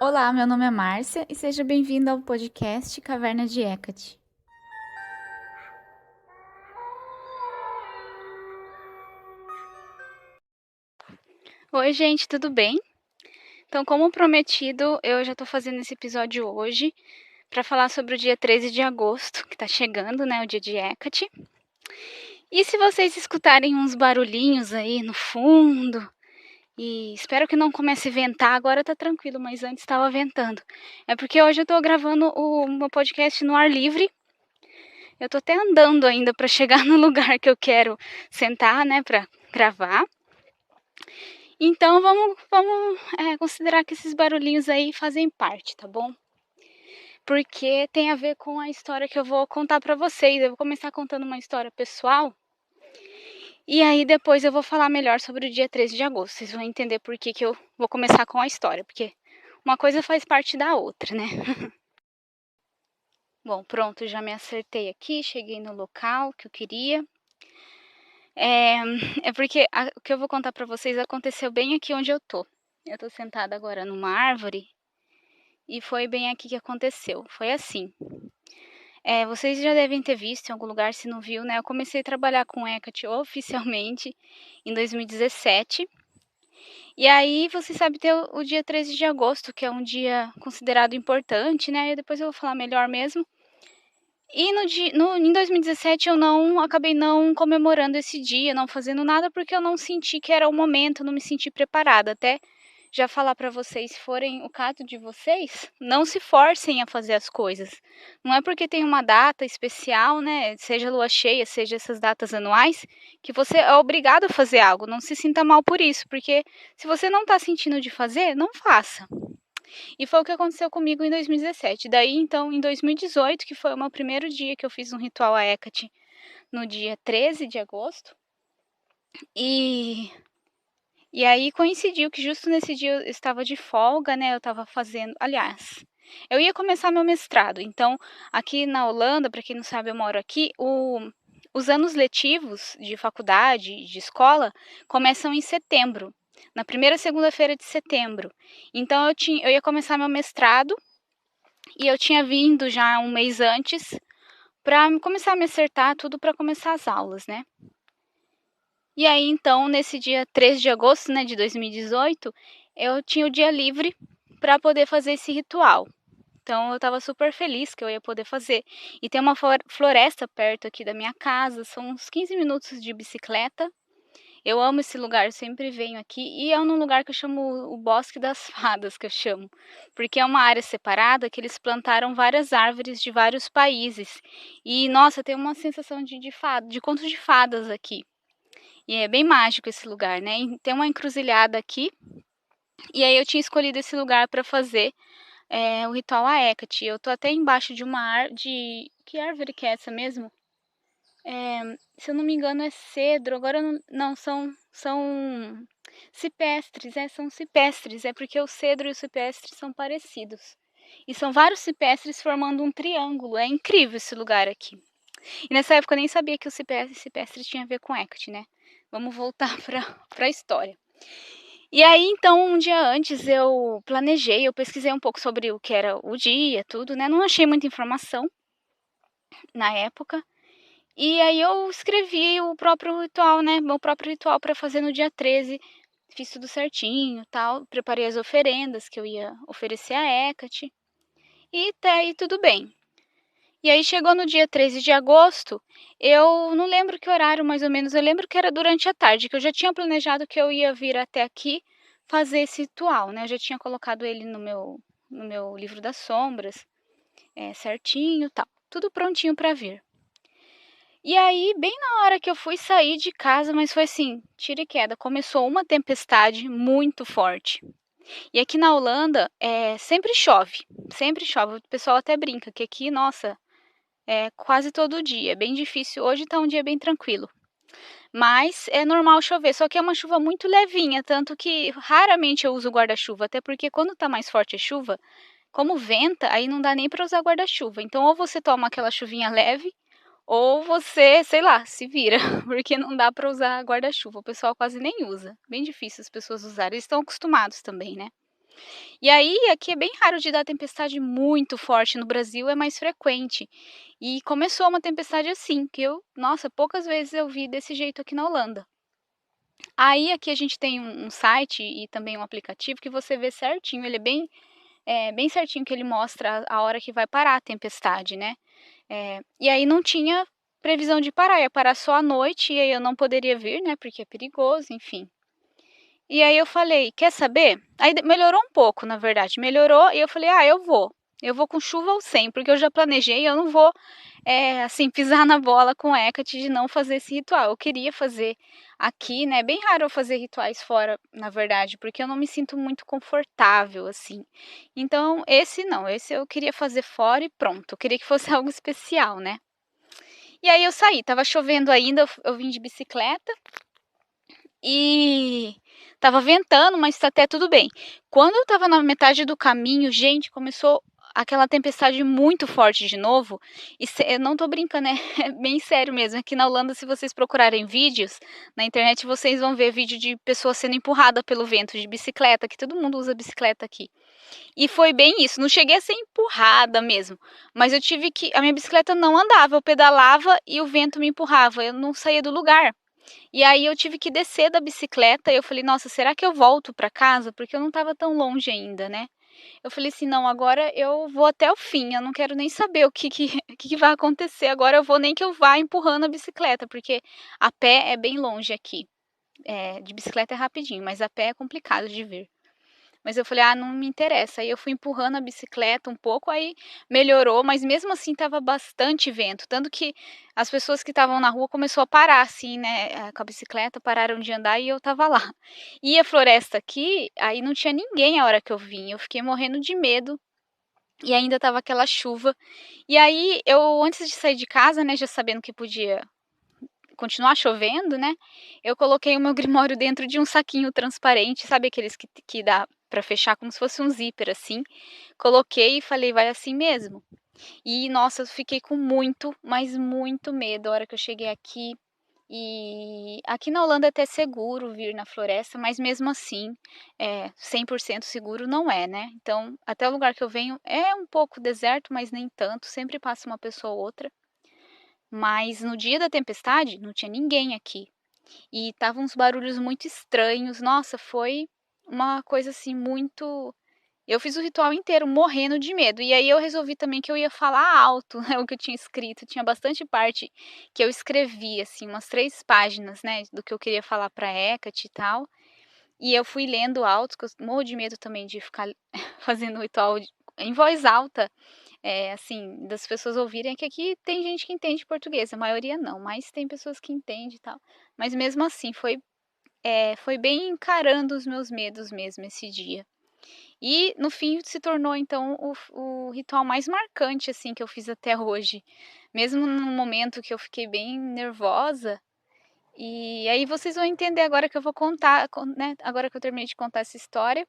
Olá, meu nome é Márcia e seja bem-vindo ao podcast Caverna de Hecate. Oi, gente, tudo bem? Então, como prometido, eu já tô fazendo esse episódio hoje para falar sobre o dia 13 de agosto, que tá chegando, né, o dia de Hecate. E se vocês escutarem uns barulhinhos aí no fundo, e espero que não comece a ventar, agora tá tranquilo, mas antes estava ventando. É porque hoje eu tô gravando o meu podcast no ar livre. Eu tô até andando ainda para chegar no lugar que eu quero sentar, né, para gravar. Então vamos considerar que esses barulhinhos aí fazem parte, tá bom? Porque tem a ver com a história que eu vou contar pra vocês. Eu vou começar contando uma história pessoal e aí depois eu vou falar melhor sobre o dia 13 de agosto. Vocês vão entender por que eu vou começar com a história, porque uma coisa faz parte da outra, né? Bom, pronto, já me acertei aqui, cheguei no local que eu queria. É porque o que eu vou contar pra vocês aconteceu bem aqui onde eu tô. Eu tô sentada agora numa árvore e foi bem aqui que aconteceu. Foi assim. Vocês já devem ter visto em algum lugar, se não viu, né? Eu comecei a trabalhar com Hecate oficialmente em 2017. E aí, você sabe, ter o dia 13 de agosto, que é um dia considerado importante, né? E depois eu vou falar melhor mesmo. E em 2017 eu acabei não comemorando esse dia, não fazendo nada, porque eu não senti que era o momento, não me senti preparada. Até já falar para vocês, se forem o caso de vocês, não se forcem a fazer as coisas. Não é porque tem uma data especial, né, seja lua cheia, seja essas datas anuais, que você é obrigado a fazer algo. Não se sinta mal por isso, porque se você não está sentindo de fazer, não faça. E foi o que aconteceu comigo em 2017. Daí, então, em 2018, que foi o meu primeiro dia que eu fiz um ritual a Hecate, no dia 13 de agosto, e e aí coincidiu que justo nesse dia eu estava de folga, né, eu estava fazendo, aliás, eu ia começar meu mestrado. Então, aqui na Holanda, para quem não sabe, eu moro aqui, os anos letivos de faculdade, de escola, começam em setembro, na primeira segunda-feira de setembro. Então eu ia começar meu mestrado e eu tinha vindo já um mês antes para começar a me acertar tudo para começar as aulas, né? E aí, então, nesse dia 13 de agosto, né, de 2018, eu tinha o dia livre para poder fazer esse ritual. Então, eu estava super feliz que eu ia poder fazer. E tem uma floresta perto aqui da minha casa, são uns 15 minutos de bicicleta. Eu amo esse lugar, eu sempre venho aqui. E é num lugar que eu chamo o Bosque das Fadas, que eu chamo. Porque é uma área separada que eles plantaram várias árvores de vários países. E, nossa, tem uma sensação de conto de fadas aqui. E é bem mágico esse lugar, né? E tem uma encruzilhada aqui. E aí eu tinha escolhido esse lugar para fazer o ritual a Hecate. Eu tô até embaixo de uma árvore. Que árvore que é essa mesmo? Se eu não me engano, é cedro. Agora não, são cipestres, são cipestres. É porque o cedro e o cipestre são parecidos. E são vários cipestres formando um triângulo. É incrível esse lugar aqui. E nessa época eu nem sabia que o cipestre tinha a ver com Hecate, né? Vamos voltar para a história. E aí, então, um dia antes eu planejei, eu pesquisei um pouco sobre o que era o dia, tudo, né? Não achei muita informação na época. E aí eu escrevi o próprio ritual, né? Meu próprio ritual para fazer no dia 13. Fiz tudo certinho, tal, preparei as oferendas que eu ia oferecer a Hecate. E até aí tudo bem. E aí chegou no dia 13 de agosto, eu não lembro que horário mais ou menos, eu lembro que era durante a tarde, que eu já tinha planejado que eu ia vir até aqui fazer esse ritual, né? Eu já tinha colocado ele no meu livro das sombras, certinho, tal, tudo prontinho para vir. E aí, bem na hora que eu fui sair de casa, mas foi assim, tira e queda, começou uma tempestade muito forte. E aqui na Holanda, sempre chove. O pessoal até brinca que aqui, nossa, quase todo dia, é bem difícil. Hoje tá um dia bem tranquilo, mas é normal chover, só que é uma chuva muito levinha, tanto que raramente eu uso guarda-chuva, até porque quando tá mais forte a chuva, como venta, aí não dá nem para usar guarda-chuva. Então ou você toma aquela chuvinha leve, ou você, sei lá, se vira, porque não dá para usar guarda-chuva. O pessoal quase nem usa. Bem difícil as pessoas usarem. Eles estão acostumados também, né? E aí, aqui é bem raro de dar tempestade muito forte, no Brasil é mais frequente. E começou uma tempestade assim, que nossa, poucas vezes eu vi desse jeito aqui na Holanda. Aí aqui a gente tem um site e também um aplicativo que você vê certinho, ele é bem certinho que ele mostra a hora que vai parar a tempestade, né. E aí não tinha previsão de parar, ia parar só à noite e aí eu não poderia vir, né, porque é perigoso, enfim. E aí eu falei: "Quer saber?" Aí melhorou um pouco, na verdade, melhorou e eu falei: "Ah, eu vou. Eu vou com chuva ou sem, porque eu já planejei, eu não vou, assim, pisar na bola com Hecate de não fazer esse ritual". Eu queria fazer aqui, né, é bem raro eu fazer rituais fora, na verdade, porque eu não me sinto muito confortável, assim. Então esse não, esse eu queria fazer fora e pronto, eu queria que fosse algo especial, né. E aí eu saí, estava chovendo ainda, eu vim de bicicleta e estava ventando, mas tá até tudo bem. Quando eu estava na metade do caminho, gente, começou aquela tempestade muito forte de novo, e eu não tô brincando, é bem sério mesmo. Aqui na Holanda, se vocês procurarem vídeos na internet, vocês vão ver vídeo de pessoas sendo empurrada pelo vento de bicicleta, que todo mundo usa bicicleta aqui. E foi bem isso, não cheguei a ser empurrada mesmo, mas eu tive que a minha bicicleta não andava, eu pedalava e o vento me empurrava, eu não saía do lugar. E aí eu tive que descer da bicicleta e eu falei: "Nossa, será que eu volto para casa?", porque eu não estava tão longe ainda, né. Eu falei assim: "Não, agora eu vou até o fim, eu não quero nem saber o que que o que que vai acontecer, agora eu vou nem que eu vá empurrando a bicicleta", porque a pé é bem longe aqui. De bicicleta é rapidinho, mas a pé é complicado de vir. Mas eu falei: "Ah, não me interessa". Aí eu fui empurrando a bicicleta um pouco, aí melhorou, mas mesmo assim estava bastante vento, tanto que as pessoas que estavam na rua começou a parar, assim, né, com a bicicleta, pararam de andar e eu estava lá. E a floresta aqui, aí não tinha ninguém a hora que eu vim, eu fiquei morrendo de medo, e ainda estava aquela chuva. E aí eu, antes de sair de casa, né, já sabendo que podia continuar chovendo, né, eu coloquei o meu grimório dentro de um saquinho transparente, sabe aqueles que dá para fechar como se fosse um zíper, assim. Coloquei e falei: "Vai assim mesmo". E nossa, eu fiquei com muito, mas muito medo a hora que eu cheguei aqui. E aqui na Holanda é até seguro vir na floresta, mas mesmo assim, 100% seguro não é, né. Então, até o lugar que eu venho é um pouco deserto, mas nem tanto, sempre passa uma pessoa ou outra. Mas no dia da tempestade, não tinha ninguém aqui. E estavam uns barulhos muito estranhos. Nossa, foi uma coisa, assim, muito. Eu fiz o ritual inteiro morrendo de medo. E aí eu resolvi também que eu ia falar alto, né, o que eu tinha escrito. Tinha bastante parte que eu escrevi, assim, umas 3 páginas, né, do que eu queria falar pra Hecate e tal. E eu fui lendo alto, que eu morro de medo também de ficar fazendo o ritual em voz alta, assim, das pessoas ouvirem, é que aqui tem gente que entende português, a maioria não, mas tem pessoas que entendem e tal. Mas mesmo assim foi bem encarando os meus medos mesmo esse dia. E no fim se tornou então o ritual mais marcante, assim, que eu fiz até hoje. Mesmo num momento que eu fiquei bem nervosa, e aí vocês vão entender agora que eu vou contar, né, agora que eu terminei de contar essa história,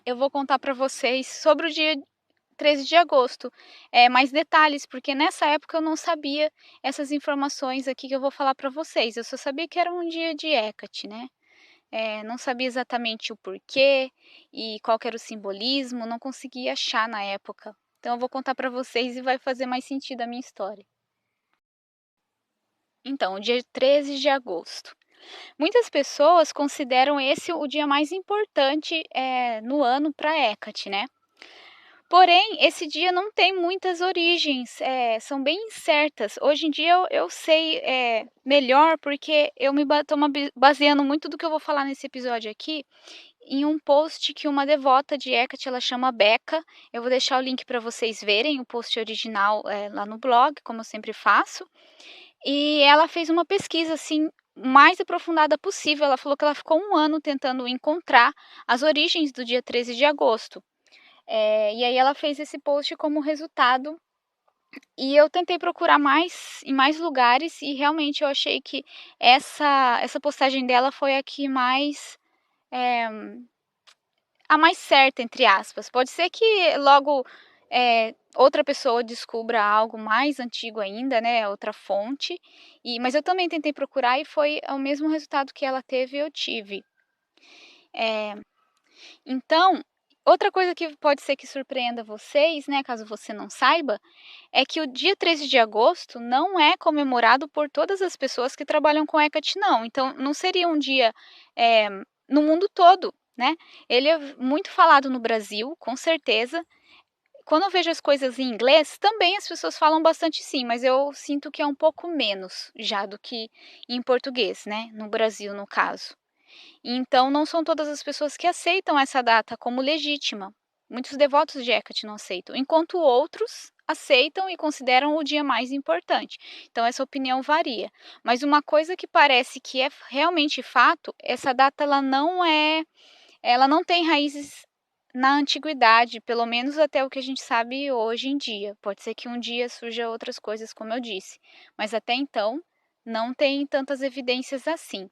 eu vou contar para vocês sobre o dia 13 de agosto, mais detalhes, porque nessa época eu não sabia essas informações aqui que eu vou falar para vocês, eu só sabia que era um dia de Hecate, né. Não sabia exatamente o porquê e qual que era o simbolismo, não conseguia achar na época. Então eu vou contar para vocês e vai fazer mais sentido a minha história. Então, o dia 13 de agosto. Muitas pessoas consideram esse o dia mais importante, no ano para Hecate, né. Porém, esse dia não tem muitas origens, são bem incertas. Hoje em dia eu sei, melhor, porque eu me ba tô me baseando muito do que eu vou falar nesse episódio aqui, em um post que uma devota de Hecate, ela chama Beca. Eu vou deixar o link para vocês verem o post original, lá no blog, como eu sempre faço. E ela fez uma pesquisa, assim, mais aprofundada possível. Ela falou que ela ficou 1 ano tentando encontrar as origens do dia 13 de agosto. E aí ela fez esse post como resultado, e eu tentei procurar mais em mais lugares e realmente eu achei que essa postagem dela foi a que mais, eh, a mais certa, entre aspas. Pode ser que logo, outra pessoa descubra algo mais antigo ainda, né, outra fonte, mas eu também tentei procurar e foi o mesmo resultado que ela teve, eu tive. Eh, então Outra coisa que pode ser que surpreenda vocês, né, caso você não saiba, é que o dia 13 de agosto não é comemorado por todas as pessoas que trabalham com Hecate não, então não seria um dia, eh, no mundo todo, né. Ele é muito falado no Brasil, com certeza. Quando eu vejo as coisas em inglês, também as pessoas falam bastante sim, mas eu sinto que é um pouco menos já do que em português, né, no Brasil, no caso. Então não são todas as pessoas que aceitam essa data como legítima. Muitos devotos de Hecate não aceitam, enquanto outros aceitam e consideram o dia mais importante. Então essa opinião varia. Mas uma coisa que parece que é realmente fato, essa data ela não tem raízes na antiguidade, pelo menos até o que a gente sabe hoje em dia. Pode ser que um dia surja outras coisas, como eu disse, mas até então não tem tantas evidências assim.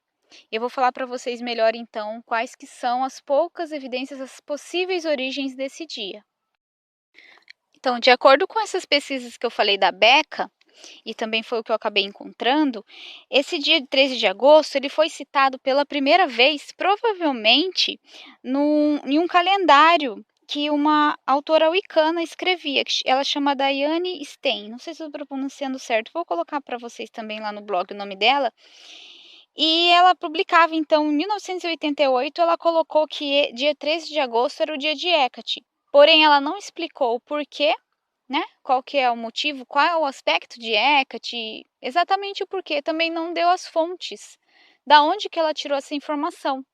Eu vou falar para vocês melhor então quais que são as poucas evidências, as possíveis origens desse dia. Então, de acordo com essas pesquisas que eu falei da Beca, e também foi o que eu acabei encontrando, esse dia de 13 de agosto ele foi citado pela primeira vez, provavelmente, em um calendário que uma autora wicana escrevia, ela chama Diane Stein, não sei se eu estou pronunciando certo, vou colocar para vocês também lá no blog o nome dela, e ela publicava então em 1988, ela colocou que dia 13 de agosto era o dia de Hecate, porém ela não explicou o porquê, né, qual que é o motivo, qual é o aspecto de Hecate, exatamente o porquê, também não deu as fontes, da onde que ela tirou essa informação.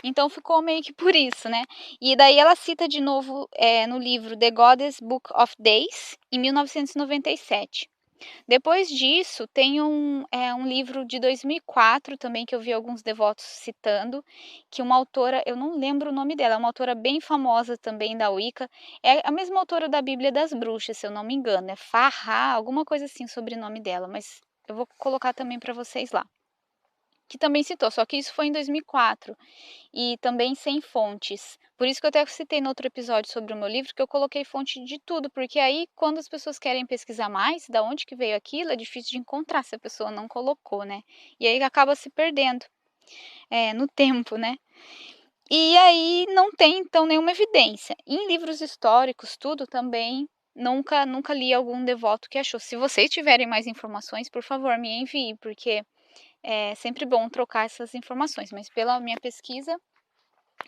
Então ficou meio que por isso, né. E daí ela cita de novo, no livro The Goddess Book of Days, em 1997. Depois disso, tem um livro de 2004 também, que eu vi alguns devotos citando, que uma autora, eu não lembro o nome dela, é uma autora bem famosa também da Wicca, é a mesma autora da Bíblia das Bruxas, se eu não me engano, é Farrah, alguma coisa assim sobre o nome dela, mas eu vou colocar também para vocês lá. Que também citou, só que isso foi em 2004 e também sem fontes. Por isso que eu até citei no outro episódio sobre o meu livro, que eu coloquei fonte de tudo, porque aí quando as pessoas querem pesquisar mais, da onde que veio aquilo, é difícil de encontrar se a pessoa não colocou, né. E aí acaba se perdendo, no tempo, né. E aí não tem então nenhuma evidência. Em livros históricos, tudo também, nunca li algum devoto que achou. Se vocês tiverem mais informações, por favor, me envie, porque é sempre bom trocar essas informações, mas pela minha pesquisa,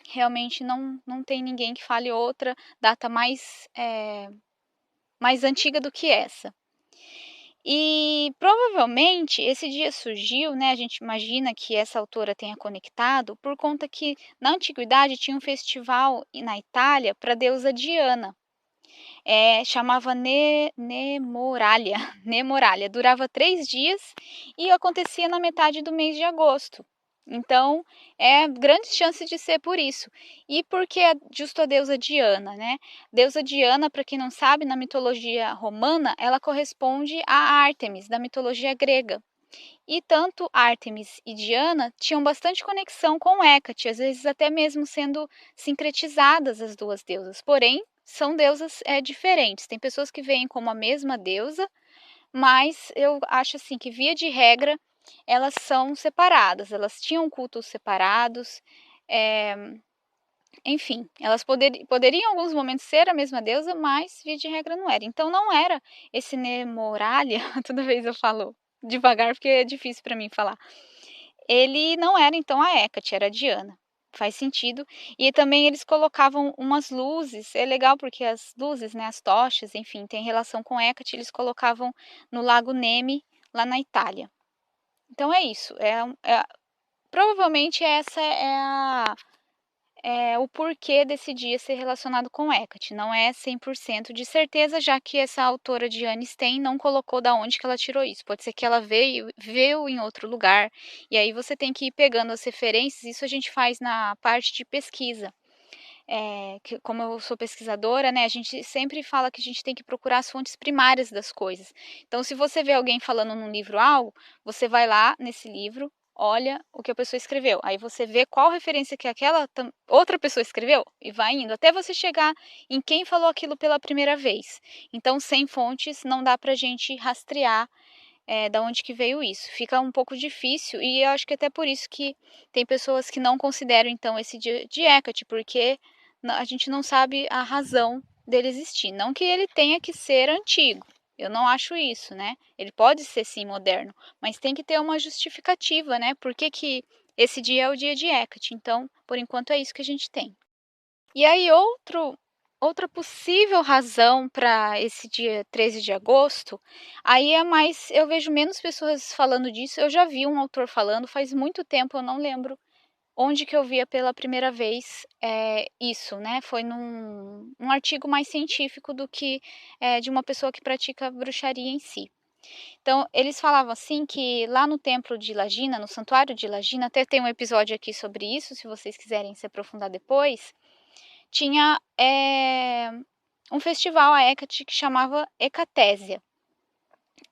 realmente não tem ninguém que fale outra data mais antiga do que essa. E provavelmente esse dia surgiu, né, a gente imagina que essa autora tenha conectado, por conta que na antiguidade tinha um festival na Itália para a deusa Diana, chamava Nemoralia, Nemoralia, durava 3 dias e acontecia na metade do mês de agosto. Então, é grande chance de ser por isso. E por que justo a deusa Diana, né? Deusa Diana, para quem não sabe, na mitologia romana, ela corresponde a Ártemis, da mitologia grega. E tanto Ártemis e Diana tinham bastante conexão com Hécate, às vezes até mesmo sendo sincretizadas as duas deusas, porém são deusas diferentes. Tem pessoas que veem como a mesma deusa, mas eu acho assim que via de regra elas são separadas, elas tinham cultos separados, eh, enfim, elas poderiam em alguns momentos ser a mesma deusa, mas via de regra não era. Então não era esse Nemoralia, toda vez eu falo devagar porque é difícil para mim falar. Ele não era então a Hecate, era a Diana. Faz sentido. E também eles colocavam umas luzes, é legal porque as luzes, né, as tochas, enfim, tem relação com Hecate, eles colocavam no lago Nemi, lá na Itália. Então é isso, provavelmente essa é o porquê desse dia ser relacionado com Hecate, não é 100% de certeza, já que essa autora Diane Stein não colocou da onde que ela tirou isso, pode ser que ela viu em outro lugar, e aí você tem que ir pegando as referências, isso a gente faz na parte de pesquisa. Que como eu sou pesquisadora, né, a gente sempre fala que a gente tem que procurar as fontes primárias das coisas. Então se você vê alguém falando num livro algo, você vai lá nesse livro, olha o que a pessoa escreveu, aí você vê qual referência que aquela outra pessoa escreveu e vai indo até você chegar em quem falou aquilo pela primeira vez. Então sem fontes não dá pra gente rastrear, da onde que veio isso. Fica um pouco difícil e eu acho que até por isso que tem pessoas que não consideram então esse dia de Hecate, porque a gente não sabe a razão dele existir. Não que ele tenha que ser antigo, eu não acho isso, né? Ele pode ser sim moderno, mas tem que ter uma justificativa, né? Por que que esse dia é o dia de Hecate? Então, por enquanto é isso que a gente tem. E aí outra possível razão para esse dia 13 de agosto, aí é mais, eu vejo menos pessoas falando disso. Eu já vi um autor falando, faz muito tempo, eu não lembro onde que eu via pela primeira vez isso, né? Foi num artigo mais científico do que de uma pessoa que pratica bruxaria em si. Então, eles falavam assim que lá no templo de Lagina, no santuário de Lagina, até tem um episódio aqui sobre isso, se vocês quiserem se aprofundar depois, tinha um festival a Hecate que chamava Hecatésia.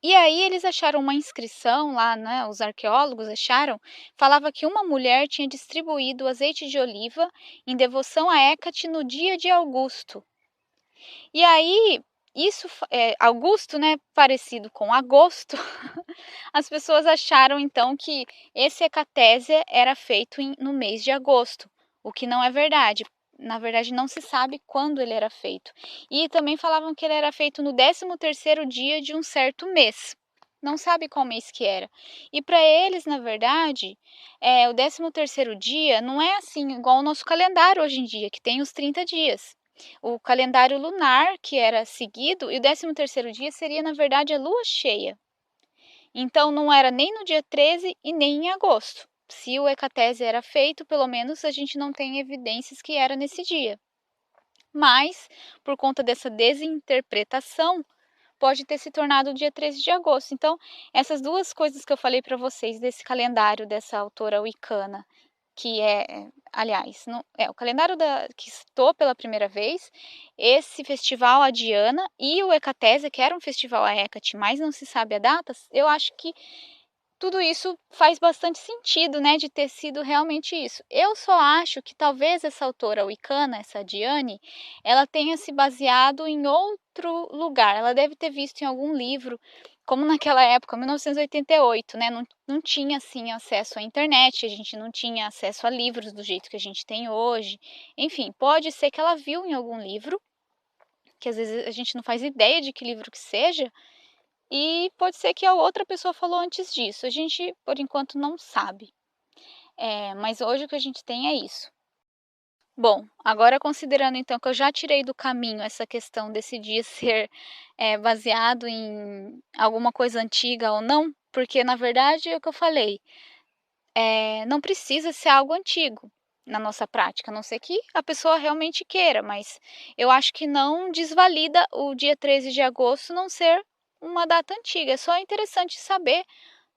E aí eles acharam uma inscrição lá, né, os arqueólogos acharam, falava que uma mulher tinha distribuído azeite de oliva em devoção a Hecate no dia de Augusto. E aí, isso, Augusto, né, parecido com agosto, as pessoas acharam então que esse Hecatésia era feito no mês de agosto, o que não é verdade. Na verdade, não se sabe quando ele era feito. E também falavam que ele era feito no 13º dia de um certo mês. Não sabe qual mês que era. E para eles, na verdade, o 13º dia não é assim igual o nosso calendário hoje em dia, que tem os 30 dias. O calendário lunar que era seguido, e o 13º dia seria, na verdade, a lua cheia. Então não era nem no dia 13 e nem em agosto. Se o Hecatese era feito, pelo menos a gente não tem evidências que era nesse dia. Mas, por conta dessa desinterpretação, pode ter se tornado o dia 13 de agosto. Então, essas duas coisas que eu falei para vocês desse calendário dessa autora wicana, que aliás, não, o calendário que citou pela primeira vez, esse festival a Diana e o Hecatésia, que era um festival a Hecate, mas não se sabe a data, eu acho que tudo isso faz bastante sentido, né, de ter sido realmente isso. Eu só acho que talvez essa autora wicana, essa Diane, ela tenha se baseado em outro lugar. Ela deve ter visto em algum livro, como naquela época, 1988, né, não tinha assim acesso à internet, a gente não tinha acesso a livros do jeito que a gente tem hoje. Enfim, pode ser que ela viu em algum livro, que às vezes a gente não faz ideia de que livro que seja, e pode ser que a outra pessoa falou antes disso. A gente, por enquanto, não sabe. Mas hoje o que a gente tem é isso. Bom, agora considerando então que eu já tirei do caminho essa questão desse dia ser baseado em alguma coisa antiga ou não, porque na verdade é o que eu falei, não precisa ser algo antigo na nossa prática, a não ser que a pessoa realmente queira, mas eu acho que não desvalida o dia 13 de agosto não ser uma data antiga. É só interessante saber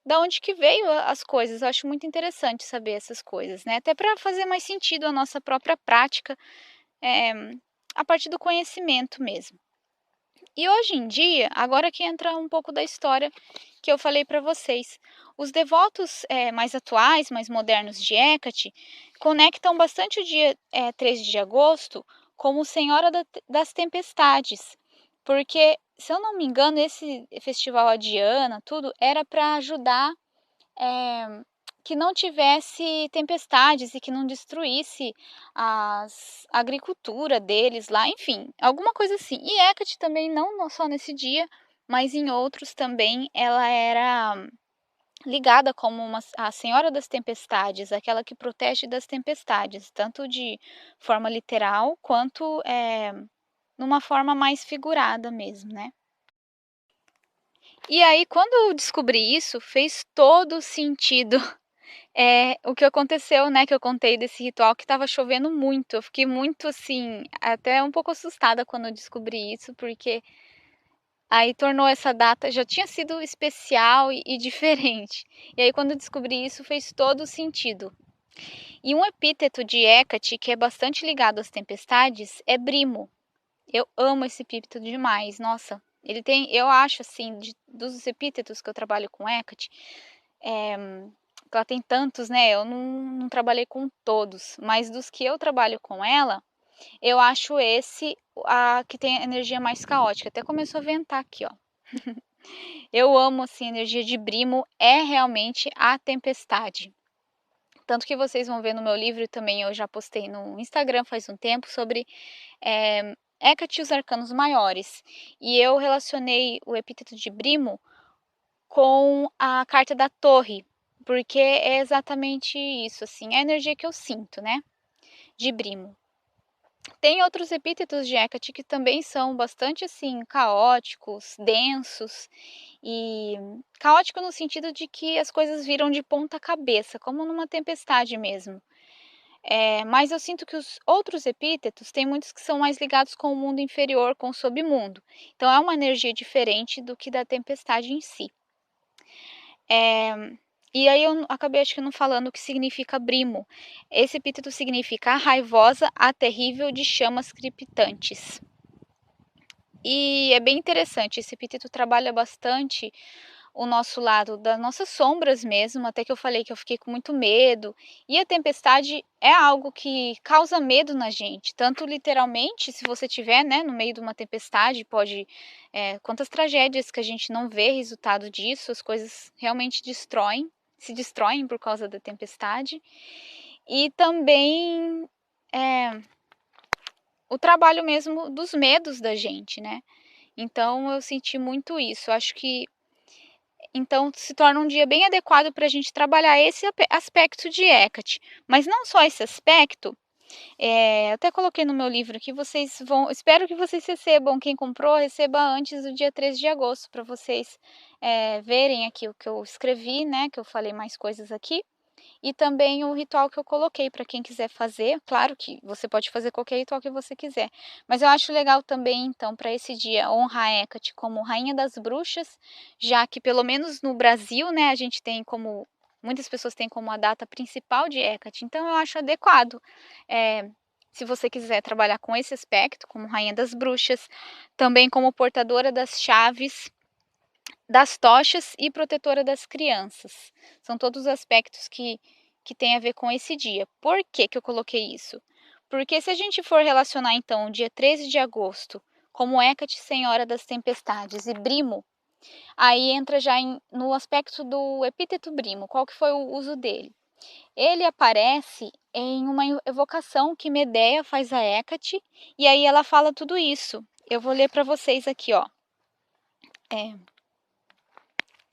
da onde que veio as coisas. Eu acho muito interessante saber essas coisas, né? Até para fazer mais sentido a nossa própria prática, eh, a partir do conhecimento mesmo. E hoje em dia, agora que entra um pouco da história que eu falei para vocês, os devotos mais atuais, mais modernos de Hecate, conectam bastante o dia 13 de agosto como Senhora das Tempestades, porque, se eu não me engano, esse festival a Diana, tudo, era para ajudar que não tivesse tempestades e que não destruísse a agricultura deles lá, enfim, alguma coisa assim. E Hecate também, não só nesse dia, mas em outros também, ela era ligada como a Senhora das Tempestades, aquela que protege das tempestades, tanto de forma literal quanto numa forma mais figurada mesmo, né? E aí, quando eu descobri isso, fez todo sentido. O que aconteceu, né, que eu contei desse ritual que estava chovendo muito. Eu fiquei muito, assim, até um pouco assustada quando eu descobri isso, porque aí tornou essa data, já tinha sido especial e diferente. E aí quando eu descobri isso fez todo sentido. E um epíteto de Hecate que é bastante ligado às tempestades é Brimo. Eu amo esse epíteto demais, nossa. Ele tem, eu acho assim, dos epítetos que eu trabalho com Hecate, ela tem tantos, né? Eu não trabalhei com todos, mas dos que eu trabalho com ela, eu acho esse a que tem a energia mais caótica. Até começou a ventar aqui, ó. Eu amo assim, a energia de Brimo é realmente a tempestade. Tanto que vocês vão ver no meu livro também, eu já postei no Instagram faz um tempo, sobre Hecate e os arcanos maiores. E eu relacionei o epíteto de Brimo com a carta da Torre, porque é exatamente isso, assim, a energia que eu sinto, né, de Brimo. Tem outros epítetos de Hecate que também são bastante, assim, caóticos, densos, e caótico no sentido de que as coisas viram de ponta cabeça, como numa tempestade mesmo. Mas eu sinto que os outros epítetos, tem muitos que são mais ligados com o mundo inferior, com o submundo. Então é uma energia diferente do que da tempestade em si. E aí eu acabei acho que não falando o que significa Brimo. Esse epíteto significa a raivosa, a terrível de chamas crepitantes. E é bem interessante, esse epíteto trabalha bastante o nosso lado das nossas sombras mesmo, até que eu falei que eu fiquei com muito medo. E a tempestade é algo que causa medo na gente, tanto literalmente, se você tiver, né, no meio de uma tempestade, pode quantas tragédias que a gente não vê resultado disso, as coisas realmente se destroem por causa da tempestade. E também o trabalho mesmo dos medos da gente, né? Então eu senti muito isso. Acho que então se torna um dia bem adequado para a gente trabalhar esse aspecto de Hecate. Mas não só esse aspecto, eu até coloquei no meu livro aqui, vocês vão. Espero que vocês recebam, quem comprou, receba antes do dia 13 de agosto, para vocês verem aqui o que eu escrevi, né? Que eu falei mais coisas aqui. E também o ritual que eu coloquei para quem quiser fazer. Claro que você pode fazer qualquer ritual que você quiser, mas eu acho legal também, então, para esse dia honrar a Hecate como rainha das bruxas, já que pelo menos no Brasil, né, a gente tem como muitas pessoas têm como a data principal de Hecate, então eu acho adequado. Se você quiser trabalhar com esse aspecto, como rainha das bruxas, também como portadora das chaves, das tochas e protetora das crianças. São todos aspectos que tem a ver com esse dia. Por que que eu coloquei isso? Porque se a gente for relacionar então o dia 13 de agosto como Hecate, Senhora das Tempestades, e Brimo, aí entra já no aspecto do epíteto Brimo. Qual que foi o uso dele? Ele aparece em uma evocação que Medeia faz a Hecate, e aí ela fala tudo isso. Eu vou ler para vocês aqui, ó.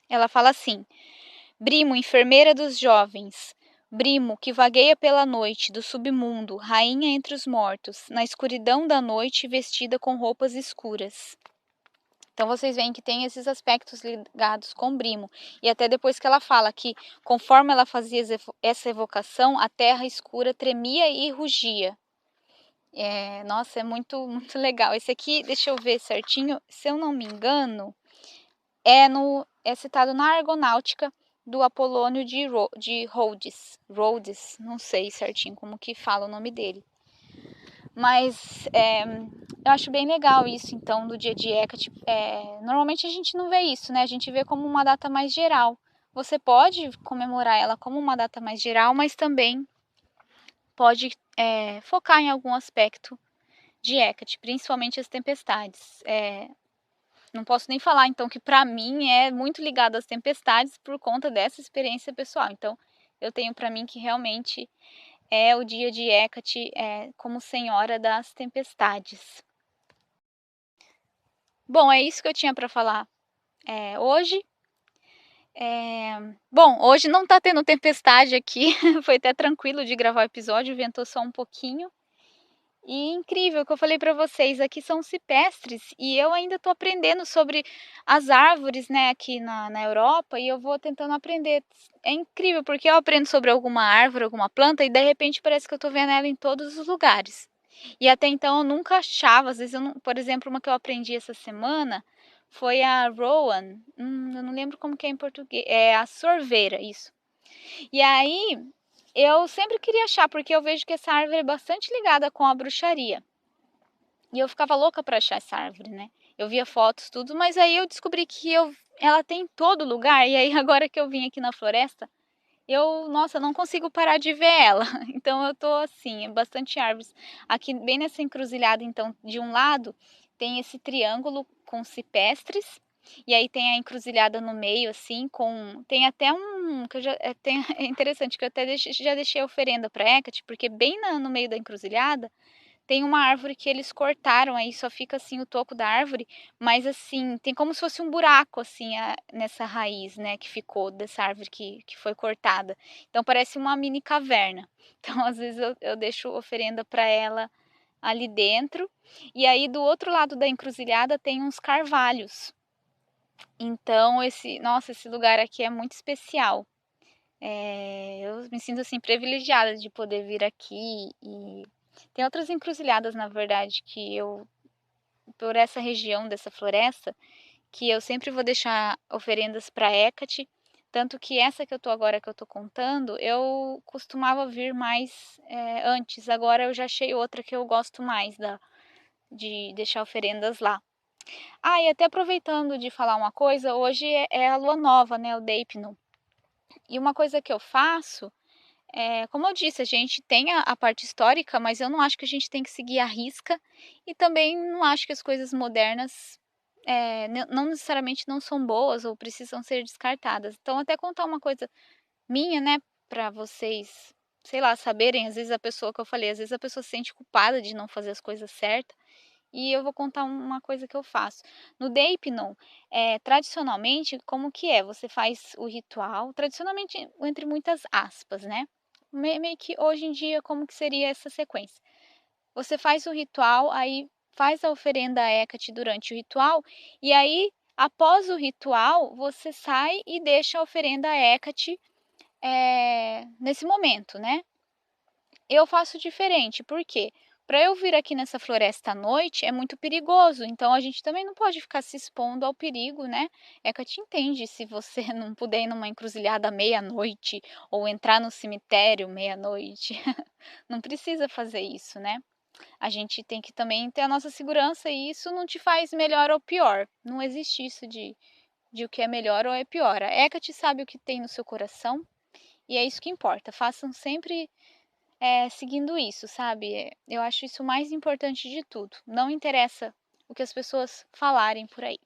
Ela fala assim: Brimo, enfermeira dos jovens, Brimo, que vagueia pela noite do submundo, rainha entre os mortos, na escuridão da noite vestida com roupas escuras. Então vocês veem que tem esses aspectos ligados com Brimo. E até depois que ela fala que, conforme ela fazia essa evocação, a terra escura tremia e rugia. Nossa, é muito, muito legal. Esse aqui, deixa eu ver certinho, se eu não me engano, é citado na Argonáutica do Apolônio de Rhodes, não sei certinho como que fala o nome dele. Mas eu acho bem legal isso, então, do dia de Hecate. Normalmente a gente não vê isso, né? A gente vê como uma data mais geral. Você pode comemorar ela como uma data mais geral, mas também pode focar em algum aspecto de Hecate, principalmente as tempestades. Não posso nem falar, então, que para mim é muito ligado às tempestades por conta dessa experiência pessoal. Então, eu tenho para mim que realmente é o dia de Hecate como senhora das tempestades. Bom, é isso que eu tinha para falar hoje. Bom, hoje não tá tendo tempestade aqui, foi até tranquilo de gravar o episódio, ventou só um pouquinho. E incrível que eu falei para vocês, aqui são cipestres e eu ainda estou aprendendo sobre as árvores, né, aqui na Europa, e eu vou tentando aprender. É incrível porque eu aprendo sobre alguma árvore, alguma planta e de repente parece que eu estou vendo ela em todos os lugares. E até então eu nunca achava, às vezes eu não, por exemplo, uma que eu aprendi essa semana foi a Rowan, eu não lembro como que é em português, é a sorveira, isso. E aí eu sempre queria achar, porque eu vejo que essa árvore é bastante ligada com a bruxaria. E eu ficava louca para achar essa árvore, né? Eu via fotos, tudo, mas aí eu descobri que ela tem em todo lugar. E aí agora que eu vim aqui na floresta, nossa, não consigo parar de ver ela. Então eu tô assim, bastante árvores. Aqui bem nessa encruzilhada, então, de um lado tem esse triângulo com cipestres e aí tem a encruzilhada no meio, assim, tem até que eu já tem é interessante que eu até já deixei a oferenda para Hecate, porque bem na no meio da encruzilhada tem uma árvore que eles cortaram, aí só fica, assim, o toco da árvore, mas, assim, tem como se fosse um buraco, assim, nessa raiz, né, que ficou dessa árvore que foi cortada. Então parece uma mini caverna. Então, às vezes, eu deixo oferenda para ela ali dentro, e aí do outro lado da encruzilhada tem uns carvalhos. Então esse lugar aqui é muito especial. Eu me sinto, assim, privilegiada de poder vir aqui e tem outras encruzilhadas, na verdade, que eu por essa região dessa floresta, que eu sempre vou deixar oferendas para Hecate, tanto que essa que eu tô agora, que eu tô contando, eu costumava vir mais, antes, agora eu já achei outra que eu gosto mais de deixar oferendas lá. Ah, e até aproveitando de falar uma coisa, hoje é a lua nova, né, o Deipnon. E uma coisa que eu faço, como eu disse, a gente tem a parte histórica, mas eu não acho que a gente tem que seguir à risca, e também não acho que as coisas modernas, não necessariamente não são boas ou precisam ser descartadas. Então até contar uma coisa minha, né, para vocês, sei lá, saberem, às vezes a pessoa que eu falei, às vezes a pessoa se sente culpada de não fazer as coisas certas, e eu vou contar uma coisa que eu faço. No Deipnon, tradicionalmente, como que é? Você faz o ritual, tradicionalmente entre muitas aspas, né, meio que hoje em dia como que seria essa sequência? Você faz o ritual, aí faz a oferenda a Hecate durante o ritual, e aí após o ritual, você sai e deixa a oferenda a Hecate, nesse momento, né. Eu faço diferente, por quê? Para eu vir aqui nessa floresta à noite é muito perigoso, então a gente também não pode ficar se expondo ao perigo, né. Hecate entende se você não puder ir numa encruzilhada meia-noite ou entrar no cemitério meia-noite, não precisa fazer isso, né. A gente tem que também ter a nossa segurança e isso não te faz melhor ou pior, não existe isso de o que é melhor ou é pior. A Hecate sabe o que tem no seu coração, e é isso que importa, façam sempre seguindo isso, sabe. Eu acho isso o mais importante de tudo, não interessa o que as pessoas falarem por aí.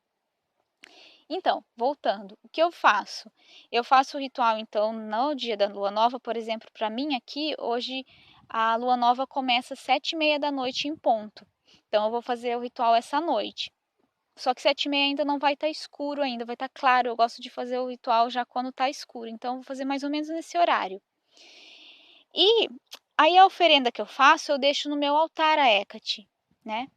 Então, voltando, o que eu faço? Eu faço o ritual, então, no dia da lua nova, por exemplo, para mim aqui, hoje a lua nova começa às 7h30 em ponto, então eu vou fazer o ritual essa noite. Só que 7h30 ainda não vai estar escuro ainda, vai estar claro, eu gosto de fazer o ritual já quando está escuro, então eu vou fazer mais ou menos nesse horário. E aí a oferenda que eu faço, eu deixo no meu altar a Hecate, né.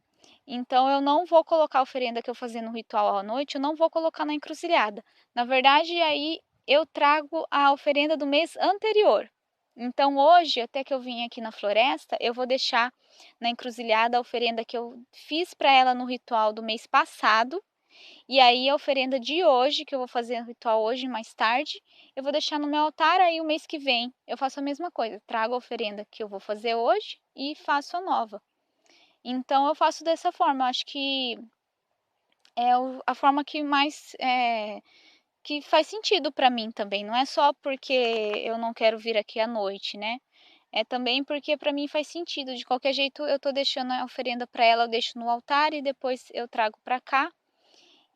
Então eu não vou colocar a oferenda que eu fazer no ritual à noite, eu não vou colocar na encruzilhada. Na verdade, aí eu trago a oferenda do mês anterior. Então hoje, até que eu vim aqui na floresta, eu vou deixar na encruzilhada a oferenda que eu fiz para ela no ritual do mês passado, e aí a oferenda de hoje, que eu vou fazer o ritual hoje mais tarde, eu vou deixar no meu altar, aí o mês que vem eu faço a mesma coisa, trago a oferenda que eu vou fazer hoje e faço a nova. Então eu faço dessa forma, eu acho que é a forma que mais, que faz sentido para mim também, não é só porque eu não quero vir aqui à noite, né, é também porque para mim faz sentido, de qualquer jeito eu tô deixando a oferenda para ela, eu deixo no altar e depois eu trago para cá.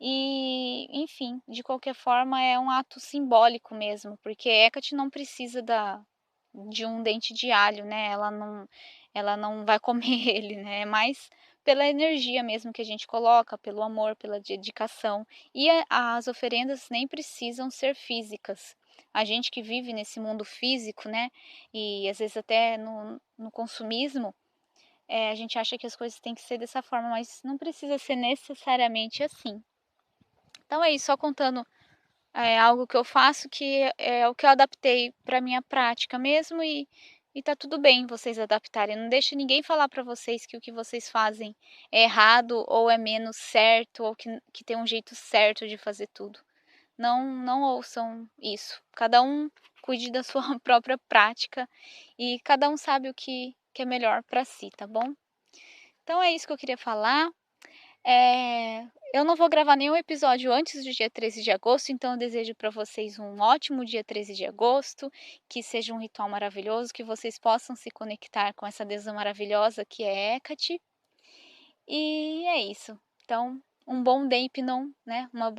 E, enfim, de qualquer forma é um ato simbólico mesmo, porque Hecate não precisa de um dente de alho, né, ela não vai comer ele, né, é mais pela energia mesmo que a gente coloca, pelo amor, pela dedicação. E as oferendas nem precisam ser físicas. A gente que vive nesse mundo físico, né, e às vezes até no consumismo, a gente acha que as coisas têm que ser dessa forma, mas não precisa ser necessariamente assim. Então é isso, só contando, algo que eu faço que é o que eu adaptei para minha prática mesmo e tá tudo bem vocês adaptarem. Não deixe ninguém falar para vocês que o que vocês fazem é errado ou é menos certo ou que tem um jeito certo de fazer tudo. Não ouçam isso. Cada um cuide da sua própria prática e cada um sabe o que é melhor para si, tá bom? Então é isso que eu queria falar. Eu não vou gravar nenhum episódio antes do dia 13 de agosto, então eu desejo para vocês um ótimo dia 13 de agosto, que seja um ritual maravilhoso, que vocês possam se conectar com essa deusa maravilhosa que é Hecate. E é isso. Então, um bom Deipnon, né? Uma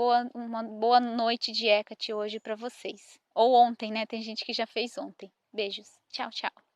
boa noite de Hecate hoje para vocês. Ou ontem, né? Tem gente que já fez ontem. Beijos. Tchau, tchau.